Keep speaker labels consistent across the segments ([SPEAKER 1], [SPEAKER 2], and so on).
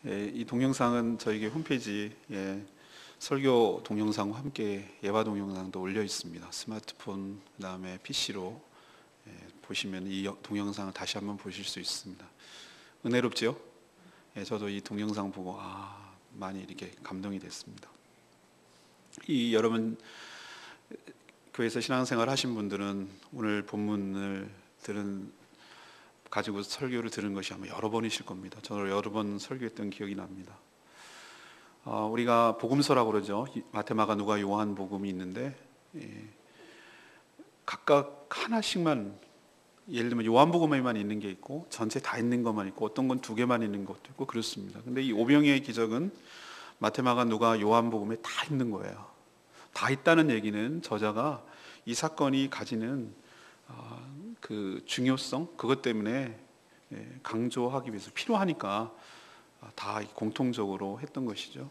[SPEAKER 1] 예, 이 동영상은 저에게 홈페이지에 설교 동영상과 함께 예화 동영상도 올려 있습니다. 스마트폰 그다음에 PC로 보시면 이 동영상을 다시 한번 보실 수 있습니다. 은혜롭죠? 저도 이 동영상 보고 많이 이렇게 감동이 됐습니다. 이 여러분 교회에서 신앙생활 하신 분들은 오늘 본문을 가지고 설교를 들은 것이 아마 여러 번이실 겁니다. 저는 여러 번 설교했던 기억이 납니다. 우리가 복음서라고 그러죠. 마태, 마가, 누가, 요한 복음이 있는데 각각 하나씩만, 예를 들면 요한 복음에만 있는 게 있고 전체 다 있는 것만 있고 어떤 건 2개만 있는 것도 있고 그렇습니다. 근데 이 오병이의 기적은 마태, 마가, 누가, 요한 복음에 다 있는 거예요. 다 있다는 얘기는 저자가 이 사건이 가지는 그 중요성, 그것 때문에 강조하기 위해서 필요하니까 다 공통적으로 했던 것이죠.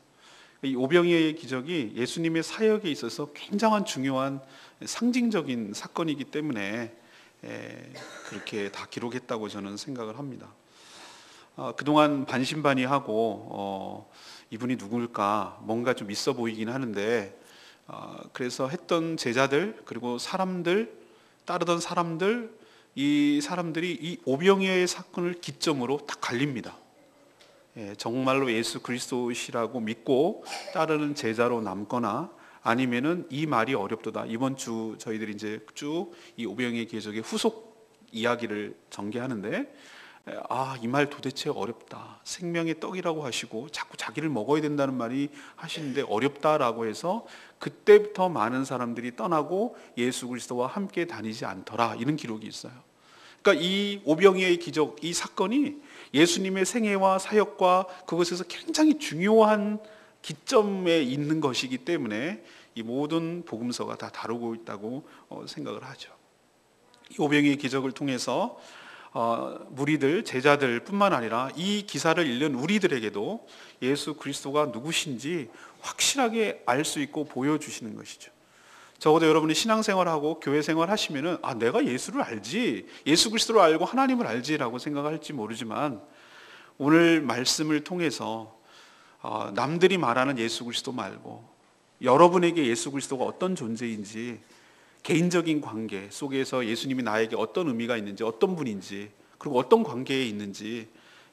[SPEAKER 1] 이 오병이의 기적이 예수님의 사역에 있어서 굉장한 중요한 상징적인 사건이기 때문에 그렇게 다 기록했다고 저는 생각을 합니다. 그동안 반신반의하고 이분이 누굴까 뭔가 좀 있어 보이긴 하는데 그래서 했던 제자들 그리고 따르던 사람들, 이 사람들이 이 오병이어의 사건을 기점으로 딱 갈립니다. 정말로 예수 그리스도시라고 믿고 따르는 제자로 남거나 아니면은 이 말이 어렵도다. 이번 주 저희들이 이제 쭉 이 오병이의 기적의 후속 이야기를 전개하는데 이 말 도대체 어렵다. 생명의 떡이라고 하시고 자꾸 자기를 먹어야 된다는 말이 하시는데 어렵다라고 해서 그때부터 많은 사람들이 떠나고 예수 그리스도와 함께 다니지 않더라. 이런 기록이 있어요. 그러니까 이 오병이의 기적, 이 사건이 예수님의 생애와 사역과 그것에서 굉장히 중요한 기점에 있는 것이기 때문에 이 모든 복음서가 다 다루고 있다고 생각을 하죠. 이 오병이의 기적을 통해서 무리들, 제자들 뿐만 아니라 이 기사를 읽는 우리들에게도 예수 그리스도가 누구신지 확실하게 알 수 있고 보여주시는 것이죠. 적어도 여러분이 신앙생활하고 교회생활 하시면은 내가 예수를 알지, 예수 그리스도를 알고 하나님을 알지라고 생각할지 모르지만 오늘 말씀을 통해서 남들이 말하는 예수 그리스도 말고 여러분에게 예수 그리스도가 어떤 존재인지, 개인적인 관계 속에서 예수님이 나에게 어떤 의미가 있는지, 어떤 분인지, 그리고 어떤 관계에 있는지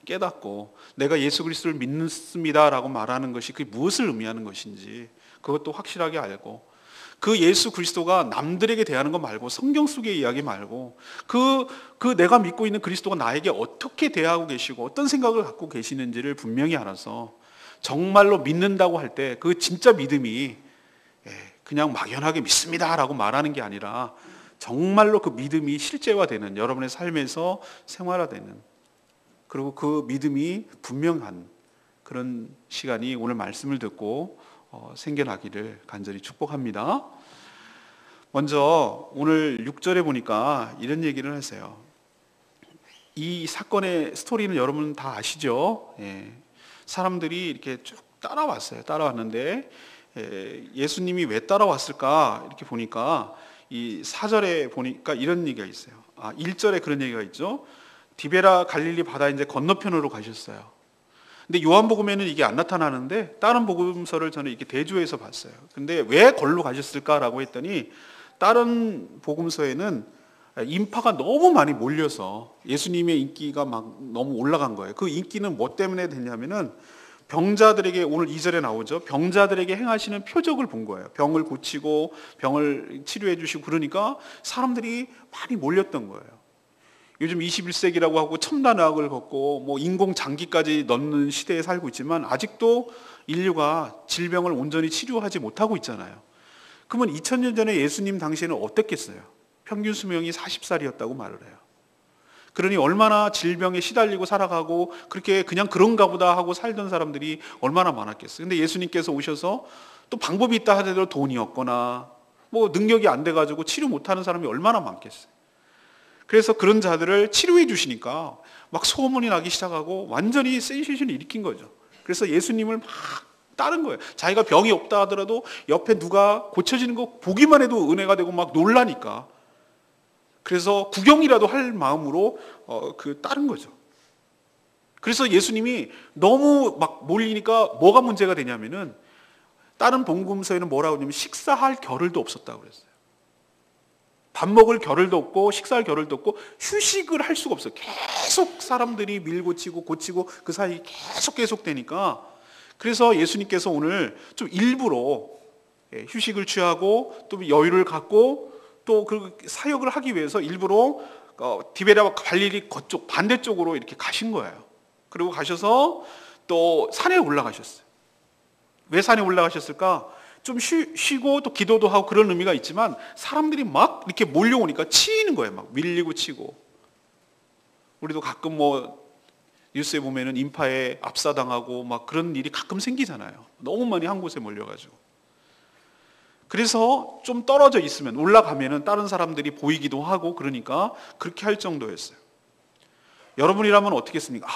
[SPEAKER 1] 깨닫고 내가 예수 그리스도를 믿습니다라고 말하는 것이 그게 무엇을 의미하는 것인지 그것도 확실하게 알고, 그 예수 그리스도가 남들에게 대하는 것 말고 성경 속의 이야기 말고 그 내가 믿고 있는 그리스도가 나에게 어떻게 대하고 계시고 어떤 생각을 갖고 계시는지를 분명히 알아서 정말로 믿는다고 할 때 그 진짜 믿음이 그냥 막연하게 믿습니다라고 말하는 게 아니라 정말로 그 믿음이 실제화되는, 여러분의 삶에서 생활화되는, 그리고 그 믿음이 분명한 그런 시간이 오늘 말씀을 듣고 생겨나기를 간절히 축복합니다. 먼저 오늘 6절에 보니까 이런 얘기를 하세요. 이 사건의 스토리는 여러분 다 아시죠? 사람들이 이렇게 쭉 따라왔는데 예수님이 왜 따라왔을까 이렇게 보니까 이 4절에 보니까 이런 얘기가 있어요. 1절에 그런 얘기가 있죠. 디베라 갈릴리 바다 이제 건너편으로 가셨어요. 근데 요한복음에는 이게 안 나타나는데 다른 복음서를 저는 이렇게 대조해서 봤어요. 근데 왜 걸로 가셨을까라고 했더니 다른 복음서에는 인파가 너무 많이 몰려서 예수님의 인기가 막 너무 올라간 거예요. 그 인기는 뭐 때문에 됐냐면은 병자들에게, 오늘 2절에 나오죠. 병자들에게 행하시는 표적을 본 거예요. 병을 고치고 병을 치료해 주시고 그러니까 사람들이 많이 몰렸던 거예요. 요즘 21세기라고 하고 첨단의학을 걷고 뭐 인공장기까지 넣는 시대에 살고 있지만 아직도 인류가 질병을 온전히 치료하지 못하고 있잖아요. 그러면 2000년 전에 예수님 당시에는 어땠겠어요? 평균 수명이 40살이었다고 말을 해요. 그러니 얼마나 질병에 시달리고 살아가고 그렇게 그냥 그런가 보다 하고 살던 사람들이 얼마나 많았겠어요. 근데 예수님께서 오셔서 또 방법이 있다 하더라도 돈이 없거나 뭐 능력이 안 돼가지고 치료 못하는 사람이 얼마나 많겠어요. 그래서 그런 자들을 치료해 주시니까 막 소문이 나기 시작하고 완전히 센세이션을 일으킨 거죠. 그래서 예수님을 막 따른 거예요. 자기가 병이 없다 하더라도 옆에 누가 고쳐지는 거 보기만 해도 은혜가 되고 막 놀라니까. 그래서 구경이라도 할 마음으로 따른 거죠. 그래서 예수님이 너무 막 몰리니까 뭐가 문제가 되냐면은 다른 복음서에는 뭐라고 하냐면 식사할 겨를도 없었다고 그랬어요. 밥 먹을 겨를도 없고 식사할 겨를도 없고 휴식을 할 수가 없어요. 계속 사람들이 밀고 치고 고치고 그 사이 계속 되니까, 그래서 예수님께서 오늘 좀 일부러 휴식을 취하고 또 여유를 갖고 또 그 사역을 하기 위해서 일부러 디베랴 갈릴리 그쪽 반대쪽으로 이렇게 가신 거예요. 그리고 가셔서 또 산에 올라가셨어요. 왜 산에 올라가셨을까? 좀 쉬고 또 기도도 하고 그런 의미가 있지만 사람들이 막 이렇게 몰려오니까 치이는 거예요. 막 밀리고 치고. 우리도 가끔 뭐 뉴스에 보면은 인파에 압사당하고 막 그런 일이 가끔 생기잖아요. 너무 많이 한 곳에 몰려가지고. 그래서 좀 떨어져 있으면, 올라가면은 다른 사람들이 보이기도 하고 그러니까 그렇게 할 정도였어요. 여러분이라면 어떻게 했습니까?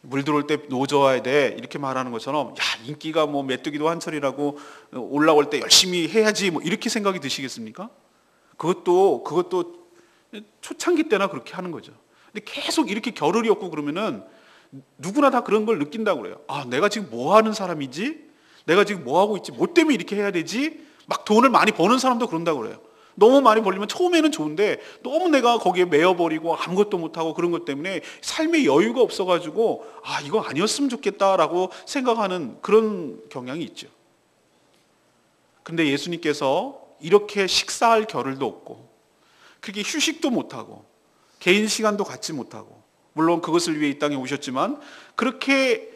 [SPEAKER 1] 물 들어올 때 노져와야 돼 이렇게 말하는 것처럼, 야, 인기가 뭐 메뚜기도 한철이라고 올라올 때 열심히 해야지 뭐 이렇게 생각이 드시겠습니까? 그것도 초창기 때나 그렇게 하는 거죠. 근데 계속 이렇게 겨를이 없고 그러면은 누구나 다 그런 걸 느낀다고 그래요. 내가 지금 뭐 하는 사람이지? 내가 지금 뭐 하고 있지? 뭐 때문에 이렇게 해야 되지? 막 돈을 많이 버는 사람도 그런다고 그래요. 너무 많이 벌리면 처음에는 좋은데 너무 내가 거기에 매여버리고 아무것도 못하고 그런 것 때문에 삶의 여유가 없어가지고 이거 아니었으면 좋겠다라고 생각하는 그런 경향이 있죠. 근데 예수님께서 이렇게 식사할 겨를도 없고 그렇게 휴식도 못하고 개인 시간도 갖지 못하고, 물론 그것을 위해 이 땅에 오셨지만 그렇게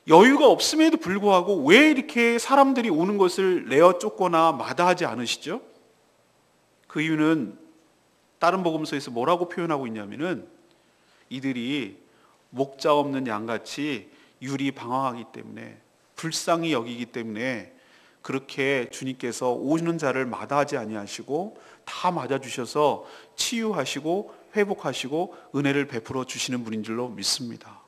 [SPEAKER 1] 여유가 없음에도 불구하고 왜 이렇게 사람들이 오는 것을 내어 쫓거나 마다하지 않으시죠? 그 이유는 다른 복음서에서 뭐라고 표현하고 있냐면은 이들이 목자 없는 양같이 유리방황하기 때문에, 불쌍히 여기기 때문에 그렇게 주님께서 오시는 자를 마다하지 아니하시고 다 맞아주셔서 치유하시고 회복하시고 은혜를 베풀어 주시는 분인 줄로 믿습니다.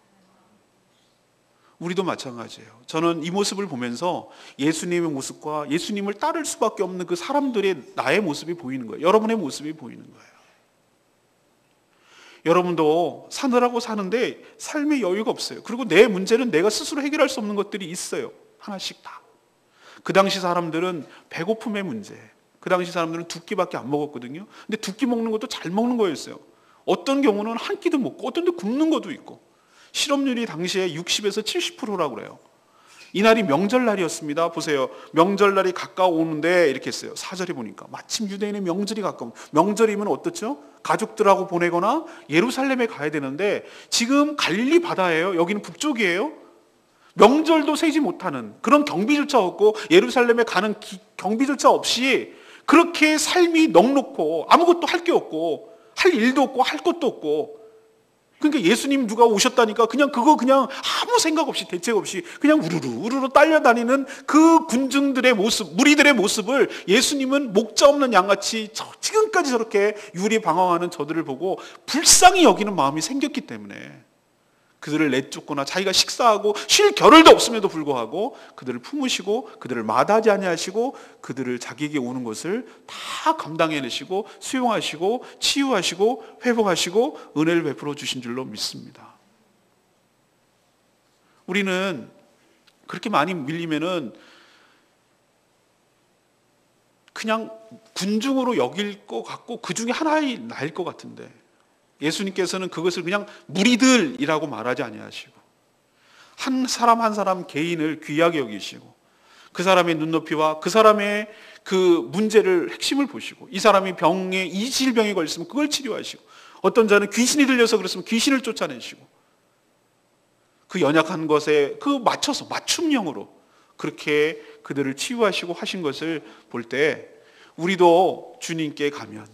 [SPEAKER 1] 우리도 마찬가지예요. 저는 이 모습을 보면서 예수님의 모습과 예수님을 따를 수밖에 없는 그 사람들의 나의 모습이 보이는 거예요. 여러분의 모습이 보이는 거예요. 여러분도 사느라고 사는데 삶의 여유가 없어요. 그리고 내 문제는 내가 스스로 해결할 수 없는 것들이 있어요. 하나씩 다. 그 당시 사람들은 배고픔의 문제, 그 당시 사람들은 두 끼밖에 안 먹었거든요. 근데 두 끼 먹는 것도 잘 먹는 거였어요. 어떤 경우는 한 끼도 먹고 어떤 데 굶는 것도 있고. 실업률이 당시에 60에서 70%라고 그래요. 이날이 명절날이었습니다. 보세요. 명절날이 가까워오는데 이렇게 했어요. 4절에 보니까 마침 유대인의 명절이 가까운, 명절이면 어떻죠? 가족들하고 보내거나 예루살렘에 가야 되는데 지금 갈릴리 바다예요. 여기는 북쪽이에요. 명절도 세지 못하는, 그런 경비조차 없고 예루살렘에 가는 경비조차 없이 그렇게 삶이 넉넉고 아무것도 할 게 없고 할 일도 없고 할 것도 없고, 그러니까 예수님 누가 오셨다니까 그냥 아무 생각 없이 대책 없이 그냥 우르르 딸려다니는 그 군중들의 모습, 무리들의 모습을 예수님은 목자 없는 양같이 지금까지 저렇게 유리방황하는 저들을 보고 불쌍히 여기는 마음이 생겼기 때문에 그들을 내쫓거나 자기가 식사하고 쉴 겨를도 없음에도 불구하고 그들을 품으시고 그들을 마다하지 아니하시고 그들을 자기에게 오는 것을 다 감당해내시고 수용하시고 치유하시고 회복하시고 은혜를 베풀어 주신 줄로 믿습니다. 우리는 그렇게 많이 밀리면은 그냥 군중으로 여길 것 같고 그 중에 하나의 나일 것 같은데, 예수님께서는 그것을 그냥 무리들이라고 말하지 아니하시고 한 사람 한 사람 개인을 귀하게 여기시고 그 사람의 눈높이와 그 사람의 그 문제를 핵심을 보시고, 이 사람이 병에 이 질병에 걸렸으면 그걸 치료하시고, 어떤 자는 귀신이 들려서 그랬으면 귀신을 쫓아내시고, 그 연약한 것에 그 맞춰서 맞춤형으로 그렇게 그들을 치유하시고 하신 것을 볼 때 우리도 주님께 가면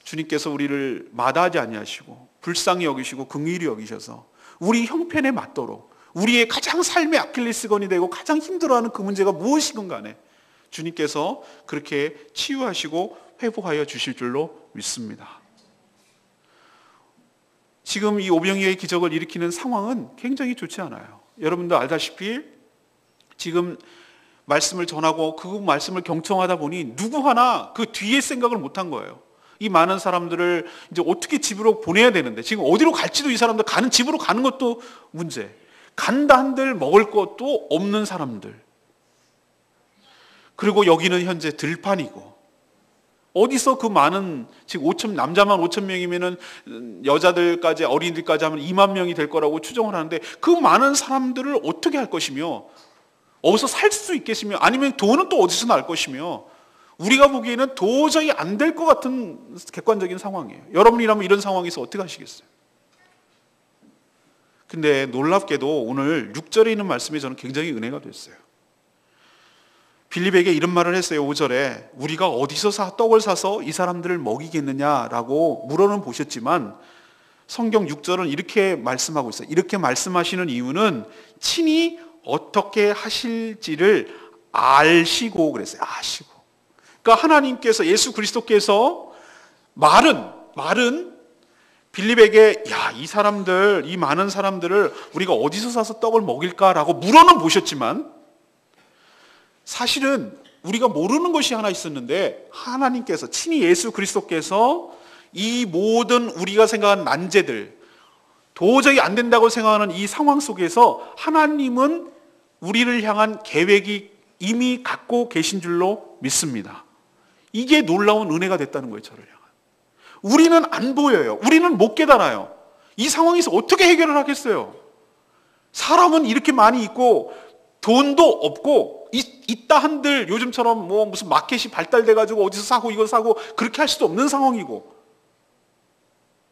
[SPEAKER 1] 주님께서 우리를 마다하지 아니하시고 불쌍히 여기시고 긍휼히 여기셔서 우리 형편에 맞도록 우리의 가장 삶의 아킬레스건이 되고 가장 힘들어하는 그 문제가 무엇이건 간에 주님께서 그렇게 치유하시고 회복하여 주실 줄로 믿습니다. 지금 이 오병이어의 기적을 일으키는 상황은 굉장히 좋지 않아요. 여러분도 알다시피 지금 말씀을 전하고 그 말씀을 경청하다 보니 누구 하나 그 뒤에 생각을 못한 거예요. 이 많은 사람들을 이제 어떻게 집으로 보내야 되는데, 지금 어디로 갈지도 이 사람들 가는, 집으로 가는 것도 문제, 간다 한들 먹을 것도 없는 사람들, 그리고 여기는 현재 들판이고, 어디서 그 많은, 지금 5천, 남자만 5천 명이면은 여자들까지, 어린이들까지 하면 2만 명이 될 거라고 추정을 하는데, 그 많은 사람들을 어떻게 할 것이며, 어디서 살 수 있겠으며, 아니면 돈은 또 어디서 날 것이며, 우리가 보기에는 도저히 안 될 것 같은 객관적인 상황이에요. 여러분이라면 이런 상황에서 어떻게 하시겠어요? 근데 놀랍게도 오늘 6절에 있는 말씀이 저는 굉장히 은혜가 됐어요. 빌립에게 이런 말을 했어요. 5절에 우리가 어디서 떡을 사서 이 사람들을 먹이겠느냐라고 물어는 보셨지만, 성경 6절은 이렇게 말씀하고 있어요. 이렇게 말씀하시는 이유는 친히 어떻게 하실지를 아시고 그랬어요. 아시고. 그러니까 하나님께서, 예수 그리스도께서 말은 빌립에게, 야, 이 사람들, 이 많은 사람들을 우리가 어디서 사서 떡을 먹일까라고 물어는 보셨지만, 사실은 우리가 모르는 것이 하나 있었는데, 하나님께서, 친히 예수 그리스도께서 이 모든 우리가 생각하는 난제들, 도저히 안 된다고 생각하는 이 상황 속에서 하나님은 우리를 향한 계획이 이미 갖고 계신 줄로 믿습니다. 이게 놀라운 은혜가 됐다는 거예요. 저를 향한. 우리는 안 보여요. 우리는 못 깨달아요. 이 상황에서 어떻게 해결을 하겠어요? 사람은 이렇게 많이 있고 돈도 없고, 있다 한들 요즘처럼 뭐 무슨 마켓이 발달돼가지고 어디서 사고 이거 사고 그렇게 할 수도 없는 상황이고,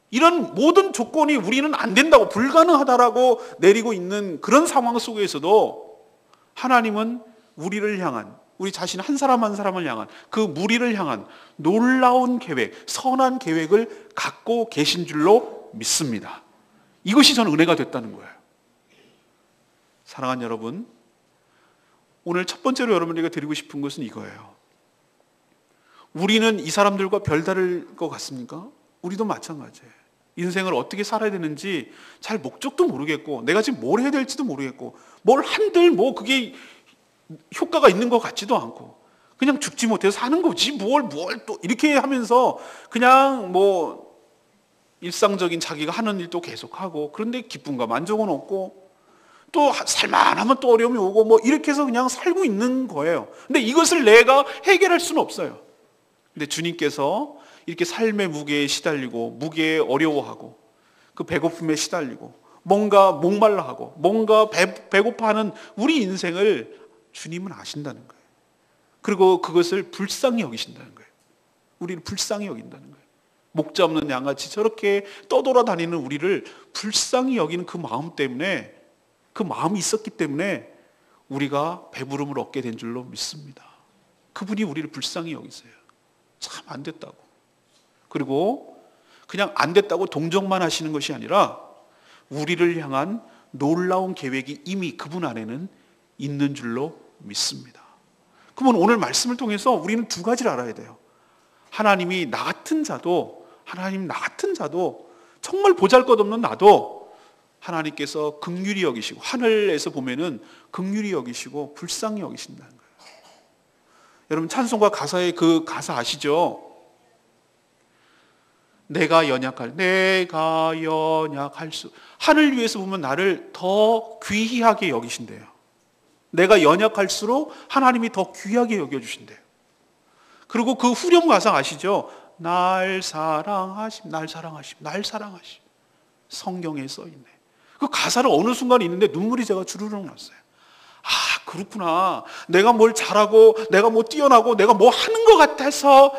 [SPEAKER 1] 이런 모든 조건이 우리는 안 된다고, 불가능하다라고 내리고 있는 그런 상황 속에서도 하나님은 우리를 향한, 우리 자신 한 사람 한 사람을 향한, 그 무리를 향한 놀라운 계획, 선한 계획을 갖고 계신 줄로 믿습니다. 이것이 저는 은혜가 됐다는 거예요. 사랑하는 여러분, 오늘 첫 번째로 여러분에게 드리고 싶은 것은 이거예요. 우리는 이 사람들과 별다를 것 같습니까? 우리도 마찬가지예요. 인생을 어떻게 살아야 되는지 잘 목적도 모르겠고, 내가 지금 뭘 해야 될지도 모르겠고, 뭘 한들 뭐 그게 효과가 있는 것 같지도 않고, 그냥 죽지 못해서 사는 거지 뭘 또 이렇게 하면서 그냥 뭐 일상적인 자기가 하는 일도 계속하고, 그런데 기쁨과 만족은 없고, 또 살만하면 또 어려움이 오고, 뭐 이렇게 해서 그냥 살고 있는 거예요. 근데 이것을 내가 해결할 수는 없어요. 근데 주님께서 이렇게 삶의 무게에 시달리고, 무게에 어려워하고, 그 배고픔에 시달리고, 뭔가 목말라하고, 뭔가 배고파하는 우리 인생을 주님은 아신다는 거예요. 그리고 그것을 불쌍히 여기신다는 거예요. 우리를 불쌍히 여긴다는 거예요. 목자 없는 양같이 저렇게 떠돌아다니는 우리를 불쌍히 여기는 그 마음 때문에, 그 마음이 있었기 때문에 우리가 배부름을 얻게 된 줄로 믿습니다. 그분이 우리를 불쌍히 여기세요. 참 안 됐다고. 그리고 그냥 안 됐다고 동정만 하시는 것이 아니라 우리를 향한 놀라운 계획이 이미 그분 안에는 있는 줄로 믿습니다. 그러면 오늘 말씀을 통해서 우리는 두 가지를 알아야 돼요. 하나님 나 같은 자도 정말 보잘것없는 나도 하나님께서 긍휼히 여기시고, 하늘에서 보면은 긍휼히 여기시고 불쌍히 여기신다는 거예요. 여러분, 찬송가 가사의 그 가사 아시죠? 내가 연약할 수, 하늘 위에서 보면 나를 더 귀하게 여기신대요. 내가 연약할수록 하나님이 더 귀하게 여겨주신대요. 그리고 그 후렴 가사 아시죠? 날 사랑하심. 성경에 써있네. 그 가사를 어느 순간 있는데 눈물이 제가 주르륵 났어요. 아, 그렇구나. 내가 뭘 잘하고, 내가 뭐 뛰어나고, 내가 뭐 하는 것 같아서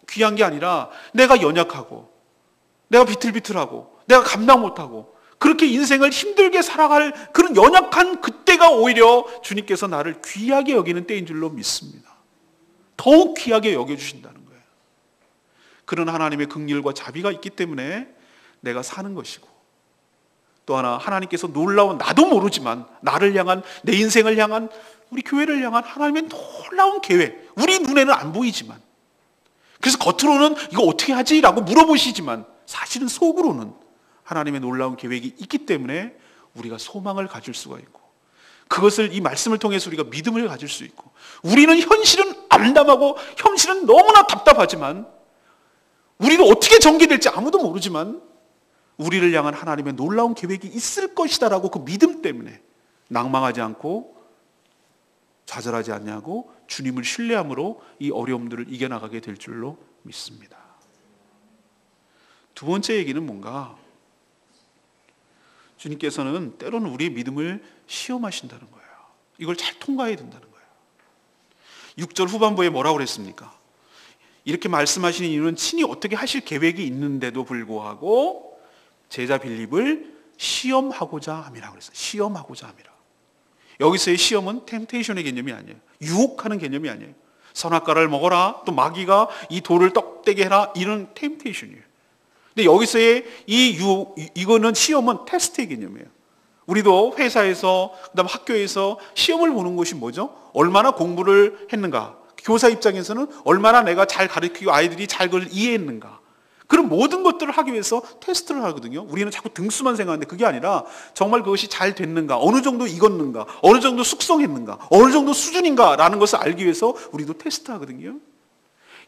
[SPEAKER 1] 귀한 게 아니라, 내가 연약하고, 내가 비틀비틀하고, 내가 감당 못하고, 그렇게 인생을 힘들게 살아갈 그런 연약한 그때가 오히려 주님께서 나를 귀하게 여기는 때인 줄로 믿습니다. 더욱 귀하게 여겨주신다는 거예요. 그런 하나님의 긍휼과 자비가 있기 때문에 내가 사는 것이고, 또 하나 하나님께서 놀라운, 나도 모르지만 나를 향한, 내 인생을 향한, 우리 교회를 향한 하나님의 놀라운 계획, 우리 눈에는 안 보이지만, 그래서 겉으로는 이거 어떻게 하지? 라고 물어보시지만 사실은 속으로는 하나님의 놀라운 계획이 있기 때문에 우리가 소망을 가질 수가 있고, 그것을 이 말씀을 통해서 우리가 믿음을 가질 수 있고, 우리는 현실은 암담하고 현실은 너무나 답답하지만 우리가 어떻게 전개될지 아무도 모르지만 우리를 향한 하나님의 놀라운 계획이 있을 것이다라고 그 믿음 때문에 낭망하지 않고 좌절하지 않냐고 주님을 신뢰함으로 이 어려움들을 이겨나가게 될 줄로 믿습니다. 두 번째 얘기는 뭔가, 주님께서는 때로는 우리의 믿음을 시험하신다는 거예요. 이걸 잘 통과해야 된다는 거예요. 6절 후반부에 뭐라고 그랬습니까? 이렇게 말씀하시는 이유는 친히 어떻게 하실 계획이 있는데도 불구하고 제자 빌립을 시험하고자 함이라고 그랬어요. 시험하고자 함이라. 여기서의 시험은 템테이션의 개념이 아니에요. 유혹하는 개념이 아니에요. 선악과를 먹어라, 또 마귀가 이 돌을 떡되게 해라, 이런 템테이션이에요. 근데 여기서의 이거는 시험은 테스트의 개념이에요. 우리도 회사에서, 그다음 학교에서 시험을 보는 것이 뭐죠? 얼마나 공부를 했는가. 교사 입장에서는 얼마나 내가 잘 가르치고 아이들이 잘 그걸 이해했는가. 그런 모든 것들을 하기 위해서 테스트를 하거든요. 우리는 자꾸 등수만 생각하는데 그게 아니라 정말 그것이 잘 됐는가, 어느 정도 익었는가, 어느 정도 숙성했는가, 어느 정도 수준인가라는 것을 알기 위해서 우리도 테스트하거든요.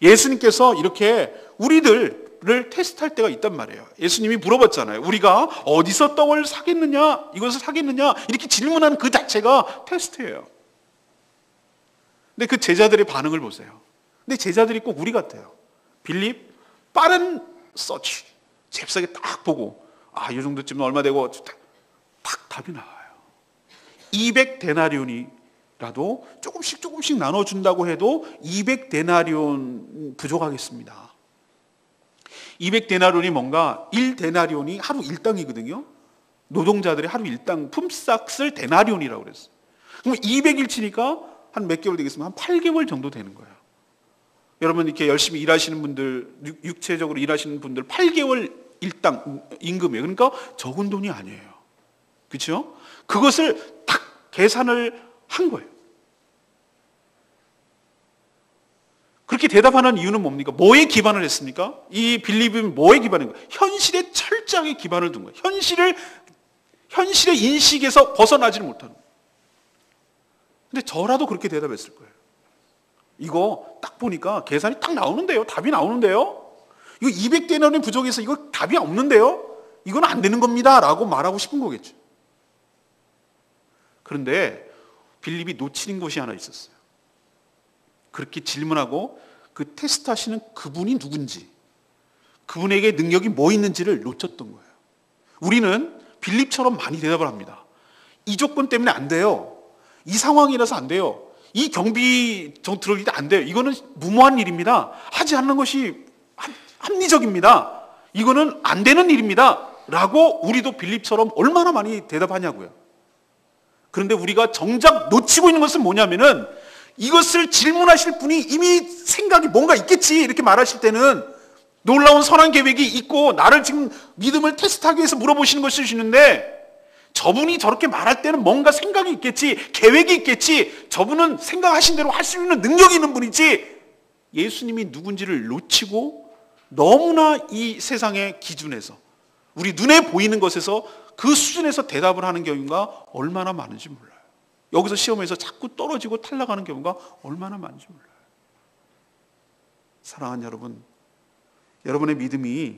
[SPEAKER 1] 예수님께서 이렇게 우리들을 테스트할 때가 있단 말이에요. 예수님이 물어봤잖아요. 우리가 어디서 떡을 사겠느냐, 이것을 사겠느냐, 이렇게 질문하는 그 자체가 테스트예요. 근데 그 제자들의 반응을 보세요. 근데 제자들이 꼭 우리 같아요. 빌립 빠른 서치, 잽싸게 딱 보고, 이 정도쯤은 얼마 되고 딱 답이 나와요. 200데나리온이라도 조금씩 나눠준다고 해도 200데나리온 부족하겠습니다. 200데나리온이 뭔가 1데나리온이 하루 1당이거든요. 노동자들의 하루 1당 품삯을 데나리온이라고 그랬어요. 그럼 200일 치니까 한 몇 개월 되겠습니까? 한 8개월 정도 되는 거예요. 여러분 이렇게 열심히 일하시는 분들, 육체적으로 일하시는 분들 8개월 일당 임금이에요. 그러니까 적은 돈이 아니에요. 그렇죠? 그것을 딱 계산을 한 거예요. 그렇게 대답하는 이유는 뭡니까? 뭐에 기반을 했습니까? 이 빌립이 뭐에 기반한 거예요? 현실에 철저하게 기반을 둔 거예요. 현실의 인식에서 벗어나지를 못하는 거예요. 근데 저라도 그렇게 대답했을 거예요. 이거 딱 보니까 계산이 딱 나오는데요. 답이 나오는데요. 이거 200데나리온 부족해서 이거 답이 없는데요. 이건 안 되는 겁니다. 라고 말하고 싶은 거겠죠. 그런데 빌립이 놓치는 것이 하나 있었어요. 그렇게 질문하고 그 테스트 하시는 그분이 누군지, 그분에게 능력이 뭐 있는지를 놓쳤던 거예요. 우리는 빌립처럼 많이 대답을 합니다. 이 조건 때문에 안 돼요. 이 상황이라서 안 돼요. 이 경비 들어올 때 안 돼요. 이거는 무모한 일입니다. 하지 않는 것이 합리적입니다. 이거는 안 되는 일입니다. 라고 우리도 빌립처럼 얼마나 많이 대답하냐고요. 그런데 우리가 정작 놓치고 있는 것은 뭐냐면은 이것을 질문하실 분이 이미 생각이 뭔가 있겠지 이렇게 말하실 때는 놀라운 선한 계획이 있고 나를 지금 믿음을 테스트하기 위해서 물어보시는 것을 주시는데 저분이 저렇게 말할 때는 뭔가 생각이 있겠지, 계획이 있겠지, 저분은 생각하신 대로 할 수 있는 능력이 있는 분이지, 예수님이 누군지를 놓치고 너무나 이 세상의 기준에서 우리 눈에 보이는 것에서 그 수준에서 대답을 하는 경우가 얼마나 많은지 몰라요. 여기서 시험에서 자꾸 떨어지고 탈락하는 경우가 얼마나 많은지 몰라요. 사랑하는 여러분, 여러분의 믿음이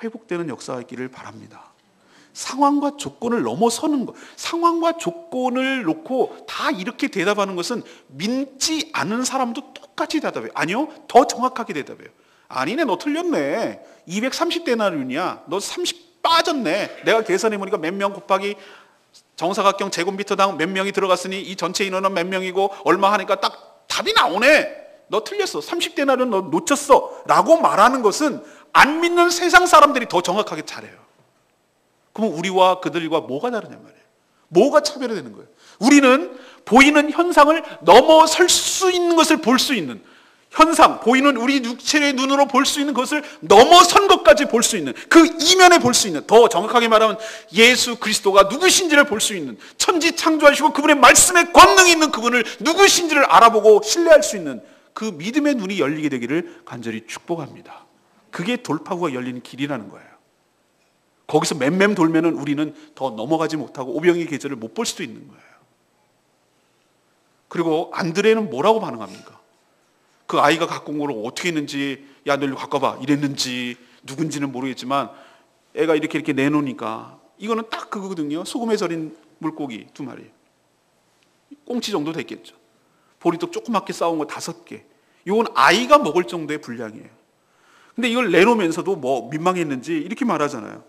[SPEAKER 1] 회복되는 역사가 있기를 바랍니다. 상황과 조건을 넘어서는 것, 상황과 조건을 놓고 다 이렇게 대답하는 것은 믿지 않은 사람도 똑같이 대답해요. 아니요, 더 정확하게 대답해요. 아니네, 너 틀렸네. 230데나리온이야. 너 30 빠졌네. 내가 계산해보니까 몇 명 곱하기 정사각형 제곱미터당 몇 명이 들어갔으니 이 전체 인원은 몇 명이고 얼마 하니까 딱 답이 나오네. 너 틀렸어. 30데나리온 너 놓쳤어. 라고 말하는 것은 안 믿는 세상 사람들이 더 정확하게 잘해요. 그럼 우리와 그들과 뭐가 다르냐 말이에요. 뭐가 차별이 되는 거예요. 우리는 보이는 현상을 넘어설 수 있는 것을 볼 수 있는, 현상, 보이는 우리 육체의 눈으로 볼 수 있는 것을 넘어선 것까지 볼 수 있는, 그 이면에 볼 수 있는, 더 정확하게 말하면 예수 그리스도가 누구신지를 볼 수 있는, 천지 창조하시고 그분의 말씀에 권능이 있는 그분을 누구신지를 알아보고 신뢰할 수 있는 그 믿음의 눈이 열리게 되기를 간절히 축복합니다. 그게 돌파구가 열리는 길이라는 거예요. 거기서 맴맴 돌면은 우리는 더 넘어가지 못하고 오병이의 계절을 못 볼 수도 있는 거예요. 그리고 안드레는 뭐라고 반응합니까? 그 아이가 갖고 온 걸 어떻게 했는지, 야 너 일로 갖고 와봐 이랬는지 누군지는 모르겠지만 애가 이렇게 내놓으니까 이거는 딱 그거거든요. 소금에 절인 물고기 2마리, 꽁치 정도 됐겠죠. 보리떡 조그맣게 싸운 거 5개. 이건 아이가 먹을 정도의 분량이에요. 근데 이걸 내놓으면서도 뭐 민망했는지 이렇게 말하잖아요.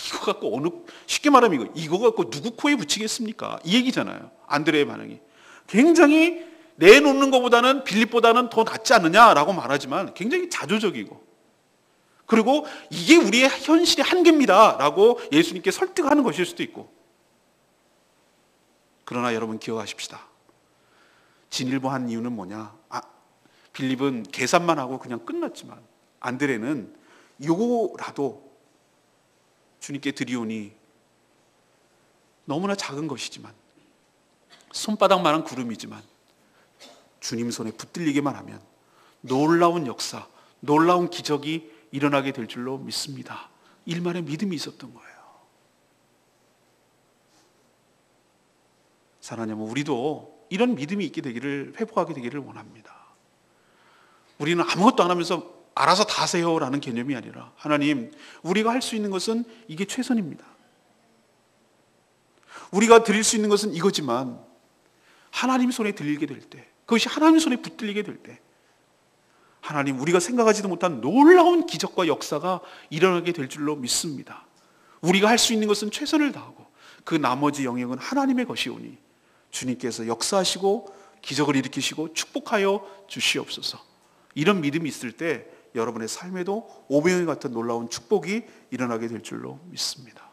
[SPEAKER 1] 이거 갖고 쉽게 말하면 이거 갖고 누구 코에 붙이겠습니까? 이 얘기잖아요. 안드레의 반응이 굉장히 내놓는 것보다는 빌립보다는 더 낫지 않느냐라고 말하지만 굉장히 자조적이고, 그리고 이게 우리의 현실의 한계입니다 라고 예수님께 설득하는 것일 수도 있고. 그러나 여러분 기억하십시다. 진일보한 이유는 뭐냐? 빌립은 계산만 하고 그냥 끝났지만 안드레는 요거라도 주님께 드리오니 너무나 작은 것이지만, 손바닥만한 구름이지만 주님 손에 붙들리기만 하면 놀라운 역사, 놀라운 기적이 일어나게 될 줄로 믿습니다. 일만의 믿음이 있었던 거예요. 사랑하는 여러분, 우리도 이런 믿음이 있게 되기를, 회복하게 되기를 원합니다. 우리는 아무것도 안 하면서 알아서 다 하세요라는 개념이 아니라, 하나님, 우리가 할 수 있는 것은 이게 최선입니다. 우리가 드릴 수 있는 것은 이거지만 하나님 손에 들리게 될 때, 그것이 하나님 손에 붙들리게 될 때, 하나님, 우리가 생각하지도 못한 놀라운 기적과 역사가 일어나게 될 줄로 믿습니다. 우리가 할 수 있는 것은 최선을 다하고 그 나머지 영역은 하나님의 것이오니 주님께서 역사하시고 기적을 일으키시고 축복하여 주시옵소서. 이런 믿음이 있을 때 여러분의 삶에도 오병이어 같은 놀라운 축복이 일어나게 될 줄로 믿습니다.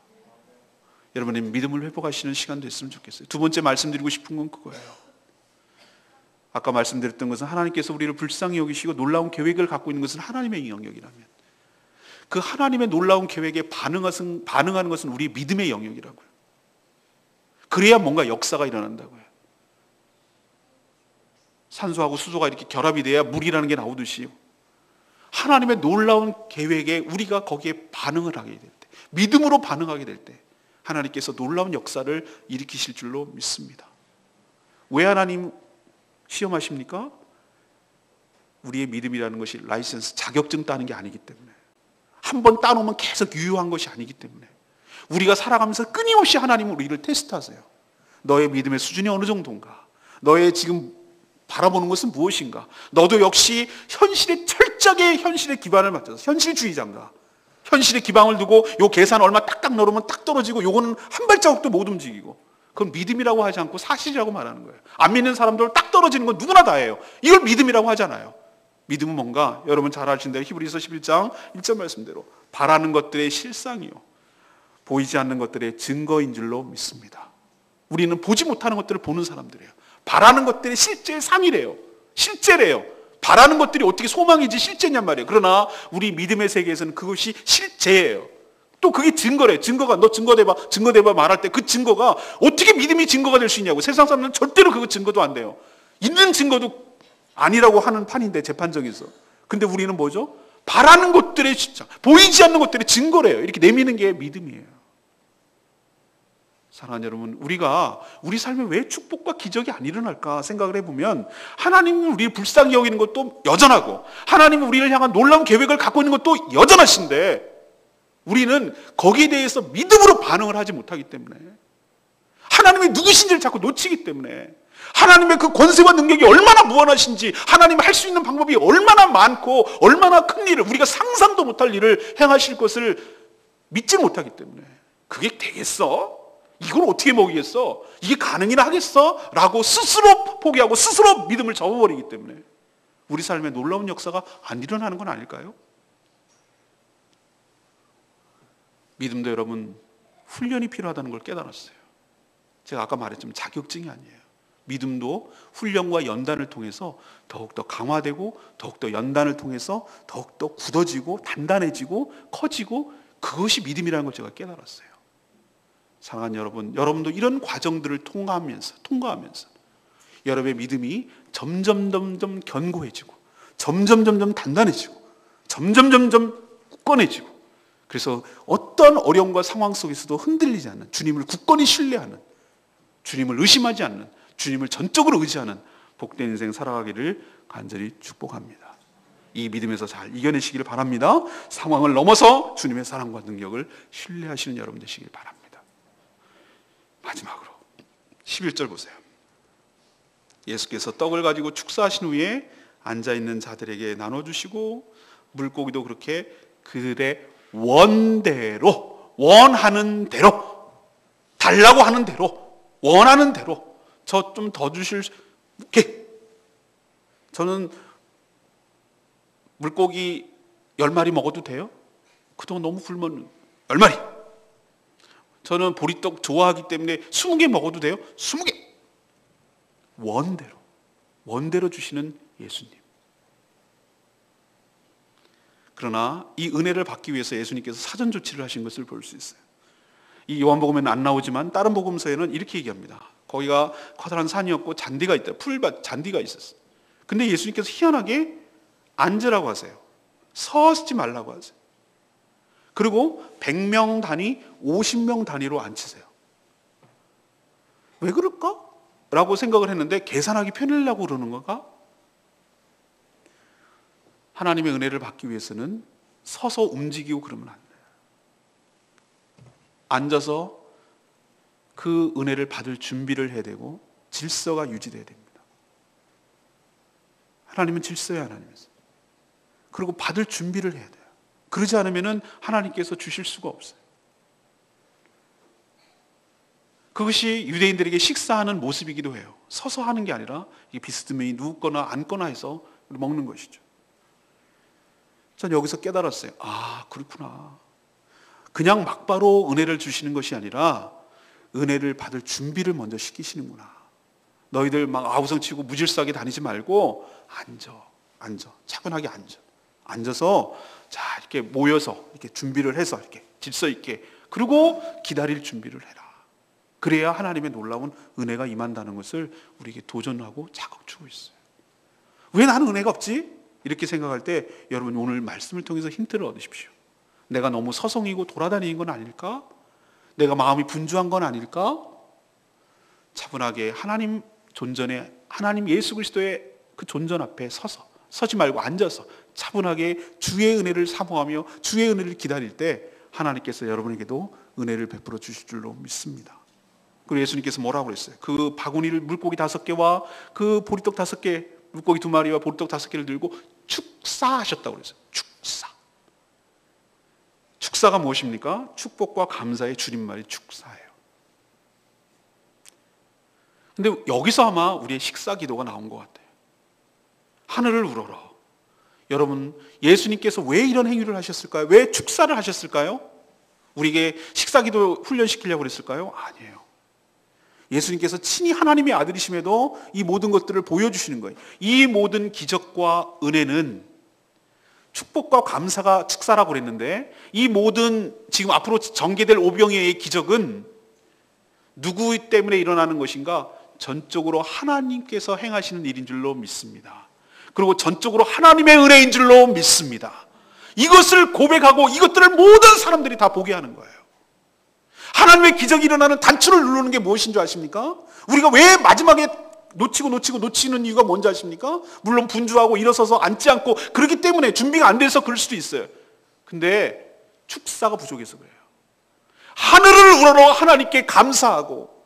[SPEAKER 1] 여러분의 믿음을 회복하시는 시간 됐으면 좋겠어요. 2번째 말씀드리고 싶은 건 그거예요. 아까 말씀드렸던 것은 하나님께서 우리를 불쌍히 여기시고 놀라운 계획을 갖고 있는 것은 하나님의 영역이라면, 그 하나님의 놀라운 계획에 반응하는 것은 우리의 믿음의 영역이라고요. 그래야 뭔가 역사가 일어난다고요. 산소하고 수소가 이렇게 결합이 돼야 물이라는 게 나오듯이 하나님의 놀라운 계획에 우리가 거기에 반응을 하게 될 때, 믿음으로 반응하게 될 때 하나님께서 놀라운 역사를 일으키실 줄로 믿습니다. 왜 하나님 시험하십니까? 우리의 믿음이라는 것이 라이센스, 자격증 따는 게 아니기 때문에, 한 번 따놓으면 계속 유효한 것이 아니기 때문에 우리가 살아가면서 끊임없이 하나님은 우리를 테스트하세요. 너의 믿음의 수준이 어느 정도인가? 너의 지금 바라보는 것은 무엇인가? 너도 역시 철저하게 현실에 기반을 맞춰서, 현실주의자인가? 현실에 기반을 두고 요 계산 얼마 딱딱 넣으면 딱 떨어지고 요거는 한 발자국도 못 움직이고, 그건 믿음이라고 하지 않고 사실이라고 말하는 거예요. 안 믿는 사람들 딱 떨어지는 건 누구나 다 해요. 이걸 믿음이라고 하잖아요. 믿음은 뭔가? 여러분 잘 아시는 대로 히브리서 11장 1절 말씀대로 바라는 것들의 실상이요 보이지 않는 것들의 증거인 줄로 믿습니다. 우리는 보지 못하는 것들을 보는 사람들이에요. 바라는 것들이 실제의 상이래요. 실제래요. 바라는 것들이 어떻게 소망이지 실제냔 말이에요. 그러나 우리 믿음의 세계에서는 그것이 실제예요. 또 그게 증거래. 증거가 너 증거대봐 말할 때 그 증거가 어떻게 믿음이 증거가 될 수 있냐고. 세상 사람은 절대로 그거 증거도 안 돼요. 있는 증거도 아니라고 하는 판인데, 재판정에서. 근데 우리는 뭐죠? 바라는 것들의 실장, 보이지 않는 것들의 증거래요. 이렇게 내미는 게 믿음이에요. 사랑하는 여러분, 우리가 우리 삶에 왜 축복과 기적이 안 일어날까 생각을 해보면, 하나님은 우리를 불쌍히 여기는 것도 여전하고 하나님은 우리를 향한 놀라운 계획을 갖고 있는 것도 여전하신데, 우리는 거기에 대해서 믿음으로 반응을 하지 못하기 때문에, 하나님이 누구신지를 자꾸 놓치기 때문에, 하나님의 그 권세와 능력이 얼마나 무한하신지, 하나님이 할 수 있는 방법이 얼마나 많고 얼마나 큰 일을, 우리가 상상도 못할 일을 행하실 것을 믿지 못하기 때문에, 그게 되겠어? 이걸 어떻게 먹이겠어? 이게 가능이나 하겠어? 라고 스스로 포기하고 스스로 믿음을 접어버리기 때문에 우리 삶에 놀라운 역사가 안 일어나는 건 아닐까요? 믿음도 여러분 훈련이 필요하다는 걸 깨달았어요. 제가 아까 말했지만 자격증이 아니에요. 믿음도 훈련과 연단을 통해서 더욱더 강화되고, 더욱더 연단을 통해서 더욱더 굳어지고 단단해지고 커지고, 그것이 믿음이라는 걸 제가 깨달았어요. 사랑하는 여러분, 여러분도 이런 과정들을 통과하면서 여러분의 믿음이 점점 견고해지고, 점점 단단해지고, 점점 굳건해지고, 그래서 어떤 어려움과 상황 속에서도 흔들리지 않는, 주님을 굳건히 신뢰하는, 주님을 의심하지 않는, 주님을 전적으로 의지하는 복된 인생 살아가기를 간절히 축복합니다. 이 믿음에서 잘 이겨내시기를 바랍니다. 상황을 넘어서 주님의 사랑과 능력을 신뢰하시는 여러분 되시길 바랍니다. 마지막으로 11절 보세요. 예수께서 떡을 가지고 축사하신 후에 앉아있는 자들에게 나눠주시고 물고기도 그렇게 그들의 원대로, 원하는 대로, 달라고 하는 대로, 원하는 대로 저 좀 더 주실 수 있게. 저는 물고기 10마리 먹어도 돼요? 그동안 너무 굶었는데 10마리. 저는 보리떡 좋아하기 때문에 20개 먹어도 돼요? 20개. 원대로 주시는 예수님. 그러나 이 은혜를 받기 위해서 예수님께서 사전 조치를 하신 것을 볼 수 있어요. 이 요한복음에는 안 나오지만 다른 복음서에는 이렇게 얘기합니다. 거기가 커다란 산이었고 잔디가 있다. 풀밭 잔디가 있었어요. 근데 예수님께서 희한하게 앉으라고 하세요. 서지 말라고 하세요. 그리고 100명 단위, 50명 단위로 앉히세요. 왜 그럴까? 라고 생각을 했는데 계산하기 편하려고 그러는 건가? 하나님의 은혜를 받기 위해서는 서서 움직이고 그러면 안 돼요. 앉아서 그 은혜를 받을 준비를 해야 되고 질서가 유지돼야 됩니다. 하나님은 질서의 하나님이세요. 그리고 받을 준비를 해야 돼요. 그러지 않으면 하나님께서 주실 수가 없어요. 그것이 유대인들에게 식사하는 모습이기도 해요. 서서 하는 게 아니라 비스듬히 누웠거나 앉거나 해서 먹는 것이죠. 전 여기서 깨달았어요. 아, 그렇구나. 그냥 막바로 은혜를 주시는 것이 아니라 은혜를 받을 준비를 먼저 시키시는구나. 너희들 막 아우성치고 무질서하게 다니지 말고 앉아. 차분하게 앉아. 앉아서 자, 이렇게 모여서 이렇게 준비를 해서 이렇게 질서 있게, 그리고 기다릴 준비를 해라. 그래야 하나님의 놀라운 은혜가 임한다는 것을 우리에게 도전하고 자극 주고 있어요. 왜 나는 은혜가 없지? 이렇게 생각할 때 여러분 오늘 말씀을 통해서 힌트를 얻으십시오. 내가 너무 서성이고 돌아다니는 건 아닐까? 내가 마음이 분주한 건 아닐까? 차분하게 하나님 존전에, 하나님 예수 그리스도의 그 존전 앞에 서지 말고 앉아서 차분하게 주의 은혜를 사모하며 주의 은혜를 기다릴 때 하나님께서 여러분에게도 은혜를 베풀어 주실 줄로 믿습니다. 그리고 예수님께서 뭐라고 그랬어요? 그 바구니를 물고기 5개와 그 보리떡 5개, 물고기 2마리와 보리떡 5개를 들고 축사하셨다고 그랬어요. 축사가 무엇입니까? 축복과 감사의 줄임말이 축사예요. 근데 여기서 아마 우리의 식사 기도가 나온 것 같아요. 하늘을 우러러. 여러분, 예수님께서 왜 이런 행위를 하셨을까요? 왜 축사를 하셨을까요? 우리에게 식사 기도 훈련시키려고 그랬을까요? 아니에요. 예수님께서 친히 하나님의 아들이심에도 이 모든 것들을 보여주시는 거예요. 이 모든 기적과 은혜는 축복과 감사가 축사라고 그랬는데, 이 모든 지금 앞으로 전개될 오병이어의 기적은 누구 때문에 일어나는 것인가? 전적으로 하나님께서 행하시는 일인 줄로 믿습니다. 그리고 전적으로 하나님의 은혜인 줄로 믿습니다. 이것을 고백하고 이것들을 모든 사람들이 다 보게 하는 거예요. 하나님의 기적이 일어나는 단추를 누르는 게 무엇인 줄 아십니까? 우리가 왜 마지막에 놓치는 이유가 뭔지 아십니까? 물론 분주하고 일어서서 앉지 않고 그렇기 때문에 준비가 안 돼서 그럴 수도 있어요. 근데 축사가 부족해서 그래요. 하늘을 우러러 하나님께 감사하고,